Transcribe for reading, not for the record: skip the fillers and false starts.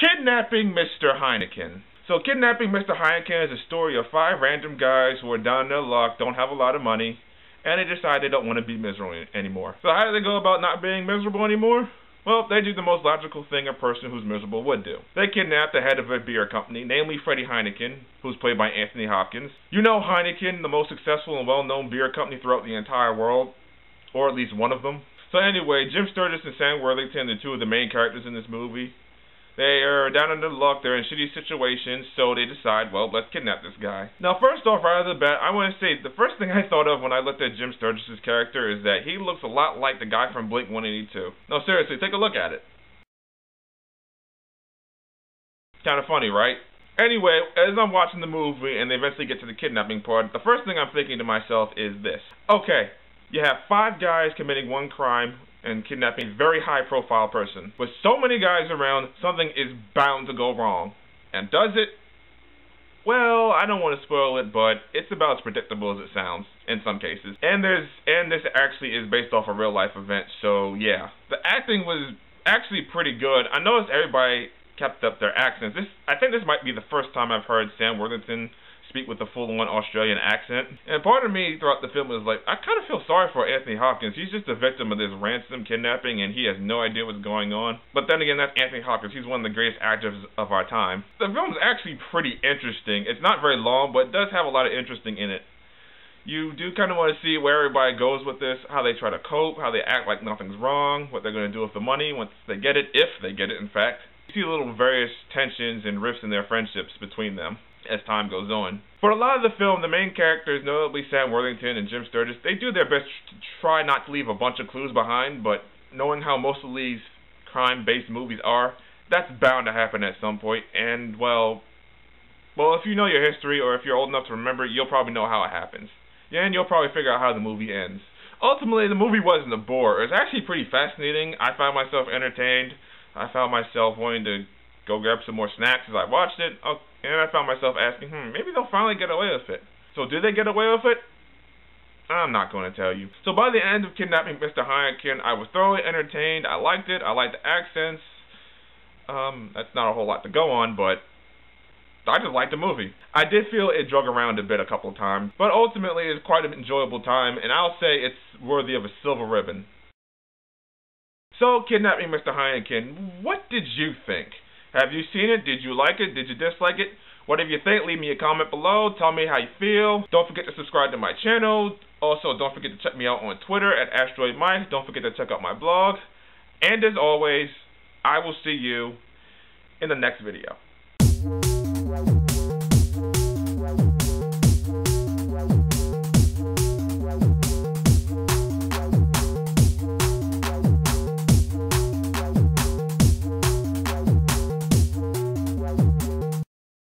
Kidnapping Mr. Heineken. So Kidnapping Mr. Heineken is a story of 5 random guys who are down in their luck, don't have a lot of money, and they decide they don't want to be miserable anymore. So how do they go about not being miserable anymore? Well, they do the most logical thing a person who's miserable would do. They kidnap the head of a beer company, namely Freddie Heineken, who's played by Anthony Hopkins. You know Heineken, the most successful and well-known beer company throughout the entire world, or at least one of them. So anyway, Jim Sturgis and Sam Worthington, the 2 of the main characters in this movie, they are down in their luck, they're in shitty situations, so they decide, well, let's kidnap this guy. Now, first off, right off the bat, I want to say, the first thing I thought of when I looked at Jim Sturgis' character is that he looks a lot like the guy from Blink-182. No, seriously, take a look at it. Kind of funny, right? Anyway, as I'm watching the movie and they eventually get to the kidnapping part, the first thing I'm thinking to myself is this. Okay, you have 5 guys committing one crime and kidnapping a very high-profile person. With so many guys around, something is bound to go wrong. And does it? Well, I don't want to spoil it, but it's about as predictable as it sounds in some cases. And this actually is based off a real-life event, so yeah. The acting was actually pretty good. I noticed everybody kept up their accents. I think this might be the first time I've heard Sam Worthington speak with a full-on Australian accent. And part of me throughout the film is like, I kind of feel sorry for Anthony Hopkins. He's just a victim of this ransom kidnapping and he has no idea what's going on. But then again, that's Anthony Hopkins. He's one of the greatest actors of our time. The film's actually pretty interesting. It's not very long, but it does have a lot of interesting in it. You do kind of want to see where everybody goes with this, how they try to cope, how they act like nothing's wrong, what they're going to do with the money once they get it, if they get it, in fact. You see little various tensions and rifts in their friendships between them as time goes on. For a lot of the film, the main characters, notably Sam Worthington and Jim Sturgis, they do their best to try not to leave a bunch of clues behind, but knowing how most of these crime-based movies are, that's bound to happen at some point, and well, if you know your history, or if you're old enough to remember, you'll probably know how it happens. Yeah, and you'll probably figure out how the movie ends. Ultimately, the movie wasn't a bore. It was actually pretty fascinating. I found myself entertained. I found myself wanting to go grab some more snacks as I watched it. And I found myself asking, maybe they'll finally get away with it. So did they get away with it? I'm not going to tell you. So by the end of Kidnapping Mr. Heineken, I was thoroughly entertained. I liked it. I liked the accents. That's not a whole lot to go on, but I just liked the movie. I did feel it drug around a bit a couple of times, but ultimately it's quite an enjoyable time, and I'll say it's worthy of a silver ribbon. So, Kidnapping Mr. Heineken, what did you think? Have you seen it? Did you like it? Did you dislike it? Whatever you think, leave me a comment below. Tell me how you feel. Don't forget to subscribe to my channel. Also, don't forget to check me out on Twitter at AsteroidMike. Don't forget to check out my blog. And as always, I will see you in the next video.